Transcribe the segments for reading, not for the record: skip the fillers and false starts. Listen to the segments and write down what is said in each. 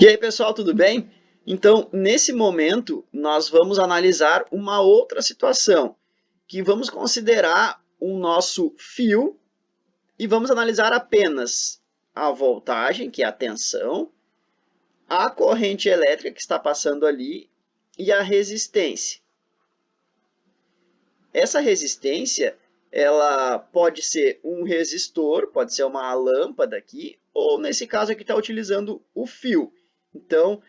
E aí, pessoal, tudo bem? Então, nesse momento, nós vamos analisar uma outra situação, que vamos considerar o nosso fio e vamos analisar apenas a voltagem, que é a tensão, a corrente elétrica que está passando ali e a resistência. Essa resistência, ela pode ser um resistor, pode ser uma lâmpada aqui, ou nesse caso aqui está utilizando o fio. Então,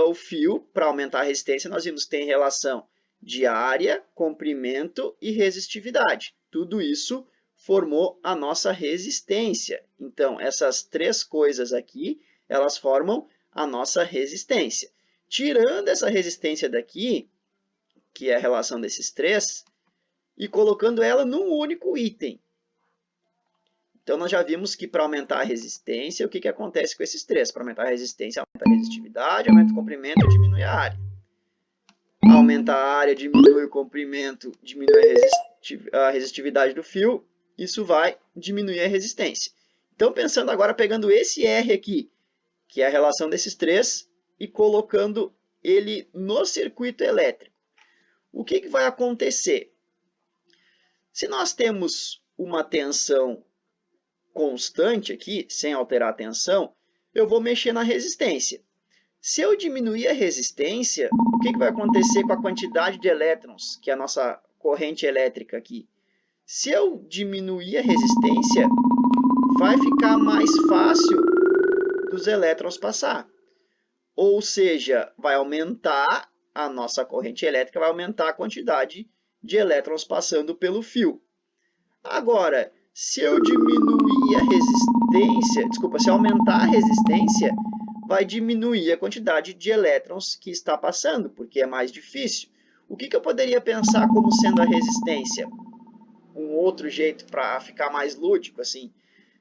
o fio, para aumentar a resistência, nós vimos que tem relação de área, comprimento e resistividade. Tudo isso formou a nossa resistência. Então, essas três coisas aqui, elas formam a nossa resistência. Tirando essa resistência daqui, que é a relação desses três, e colocando ela num único item. Então, nós já vimos que para aumentar a resistência, o que acontece com esses três? Para aumentar a resistência, aumenta a resistividade, aumenta o comprimento e diminui a área. Aumenta a área, diminui o comprimento, diminui a resistividade do fio, isso vai diminuir a resistência. Então, pensando agora, pegando esse R aqui, que é a relação desses três, e colocando ele no circuito elétrico. O que vai acontecer? Se nós temos uma tensão constante aqui, sem alterar a tensão, eu vou mexer na resistência. Se eu diminuir a resistência, o que vai acontecer com a quantidade de elétrons, que é a nossa corrente elétrica aqui? Se eu diminuir a resistência, vai ficar mais fácil dos elétrons passar. Ou seja, vai aumentar a nossa corrente elétrica, vai aumentar a quantidade de elétrons passando pelo fio. Agora, se eu diminuir a resistência, se aumentar a resistência, vai diminuir a quantidade de elétrons que está passando, porque é mais difícil. O que eu poderia pensar como sendo a resistência? Um outro jeito para ficar mais lúdico, assim,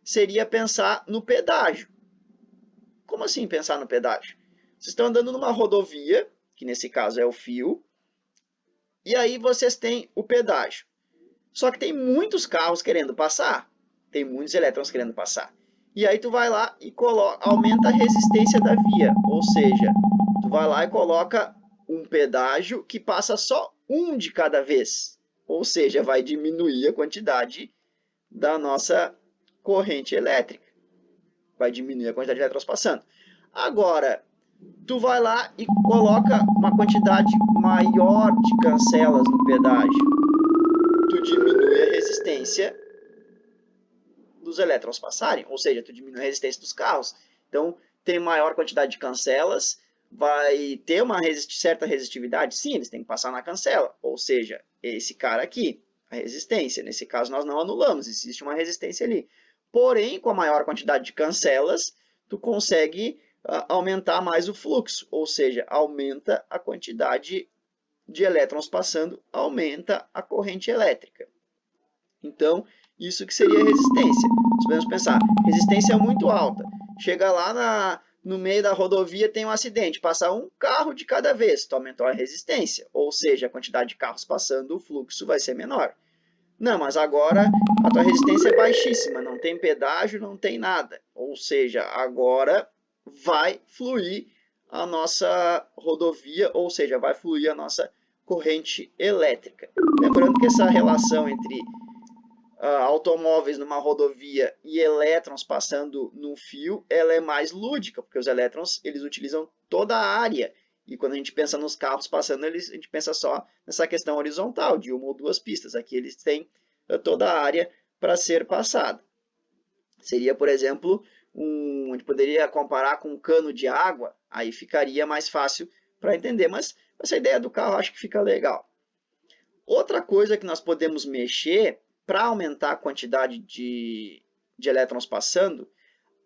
seria pensar no pedágio. Como assim pensar no pedágio? Vocês estão andando numa rodovia, que nesse caso é o fio, e aí vocês têm o pedágio. Só que tem muitos carros querendo passar, tem muitos elétrons querendo passar. E aí tu vai lá e aumenta a resistência da via, ou seja, tu vai lá e coloca um pedágio que passa só um de cada vez, ou seja, vai diminuir a quantidade da nossa corrente elétrica, vai diminuir a quantidade de elétrons passando. Agora, tu vai lá e coloca uma quantidade maior de cancelas no pedágio. Tu diminui a resistência dos elétrons passarem, ou seja, tu diminui a resistência dos carros. Então, tem maior quantidade de cancelas, vai ter uma certa resistividade? Sim, eles têm que passar na cancela, ou seja, esse cara aqui, a resistência. Nesse caso, nós não anulamos, existe uma resistência ali. Porém, com a maior quantidade de cancelas, tu consegue aumentar mais o fluxo, ou seja, aumenta a quantidade de elétrons passando, aumenta a corrente elétrica. Então, isso que seria resistência. Nós podemos pensar, resistência é muito alta. Chega lá no meio da rodovia, tem um acidente, passa um carro de cada vez, tu aumentou a resistência, ou seja, a quantidade de carros passando, o fluxo vai ser menor. Não, mas agora a tua resistência é baixíssima, não tem pedágio, não tem nada. Ou seja, agora vai fluir a nossa rodovia, ou seja, vai fluir a nossa corrente elétrica. Lembrando que essa relação entre automóveis numa rodovia e elétrons passando no fio, ela é mais lúdica, porque os elétrons eles utilizam toda a área. E quando a gente pensa nos carros passando, a gente pensa só nessa questão horizontal, de uma ou duas pistas. Aqui eles têm toda a área para ser passada. Seria, por exemplo, a gente poderia comparar com um cano de água, aí ficaria mais fácil para entender, mas essa ideia do carro acho que fica legal. Outra coisa que nós podemos mexer para aumentar a quantidade de elétrons passando,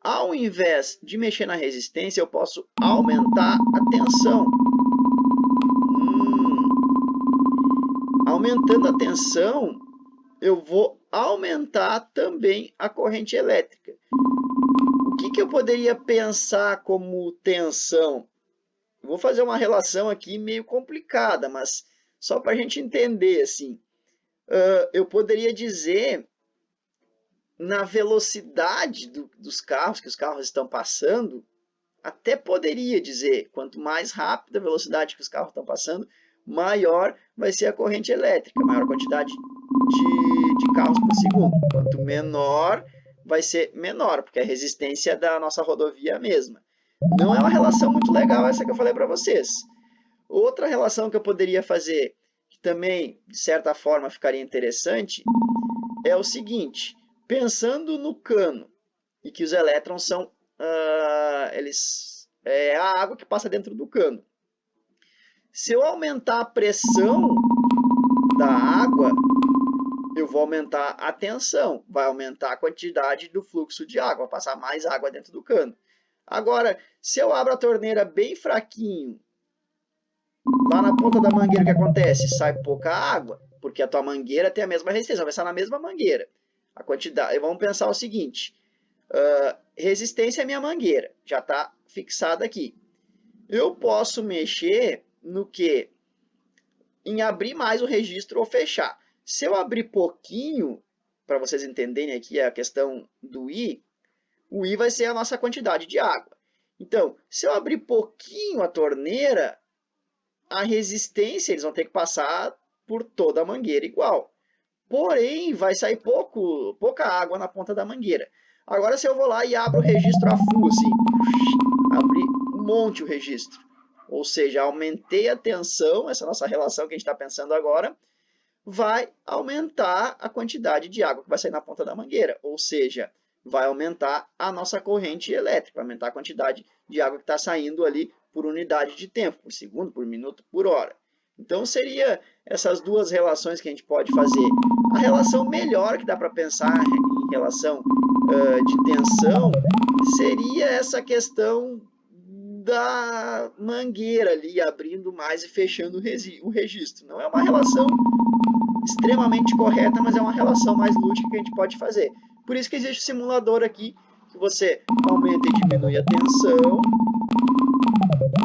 ao invés de mexer na resistência, eu posso aumentar a tensão. Aumentando a tensão, eu vou aumentar também a corrente elétrica. O que eu poderia pensar como tensão? Eu vou fazer uma relação aqui meio complicada, mas só para a gente entender, assim. Eu poderia dizer na velocidade dos carros, que os carros estão passando, até poderia dizer, quanto mais rápida a velocidade que os carros estão passando, maior vai ser a corrente elétrica, maior a quantidade de carros por segundo. Quanto menor, vai ser menor, porque a resistência da nossa rodovia é a mesma. Não é uma relação muito legal essa que eu falei para vocês. Outra relação que eu poderia fazer, que também, de certa forma, ficaria interessante, é o seguinte. Pensando no cano, e que os elétrons são a água que passa dentro do cano. Se eu aumentar a pressão da água, eu vou aumentar a tensão, vai aumentar a quantidade do fluxo de água, vai passar mais água dentro do cano. Agora, se eu abro a torneira bem fraquinho, lá na ponta da mangueira, o que acontece? Sai pouca água, porque a tua mangueira tem a mesma resistência, vai estar na mesma mangueira. A quantidade, vamos pensar o seguinte, resistência é minha mangueira, já está fixada aqui. Eu posso mexer no que? Em abrir mais o registro ou fechar. Se eu abrir pouquinho, para vocês entenderem aqui a questão do I, o I vai ser a nossa quantidade de água. Então, se eu abrir pouquinho a torneira, a resistência, eles vão ter que passar por toda a mangueira igual. Porém, vai sair pouca água na ponta da mangueira. Agora, se eu vou lá e abro o registro a full, assim, abrir um monte o registro, ou seja, aumentei a tensão, essa nossa relação que a gente está pensando agora, vai aumentar a quantidade de água que vai sair na ponta da mangueira, ou seja, vai aumentar a nossa corrente elétrica, vai aumentar a quantidade de água que está saindo ali por unidade de tempo, por segundo, por minuto, por hora. Então, seria essas duas relações que a gente pode fazer. A relação melhor que dá para pensar em relação de tensão seria essa questão da mangueira ali, abrindo mais e fechando o registro. Não é uma relação extremamente correta, mas é uma relação mais lúdica que a gente pode fazer. Por isso que existe o simulador aqui, que você aumenta e diminui a tensão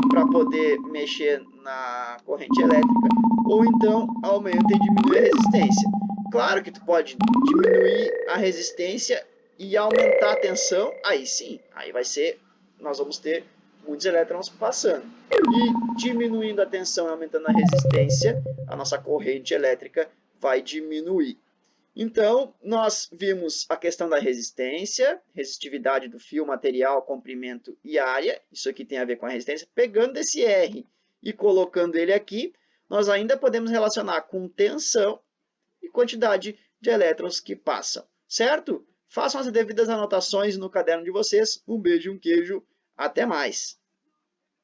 para poder mexer na corrente elétrica, ou então aumenta e diminui a resistência. Claro que tu pode diminuir a resistência e aumentar a tensão, aí sim, aí nós vamos ter muitos elétrons passando. E diminuindo a tensão e aumentando a resistência, a nossa corrente elétrica vai diminuir. Então, nós vimos a questão da resistência, resistividade do fio, material, comprimento e área. Isso aqui tem a ver com a resistência. Pegando esse R e colocando ele aqui, nós ainda podemos relacionar com tensão e quantidade de elétrons que passam. Certo? Façam as devidas anotações no caderno de vocês. Um beijo e um queijo. Até mais!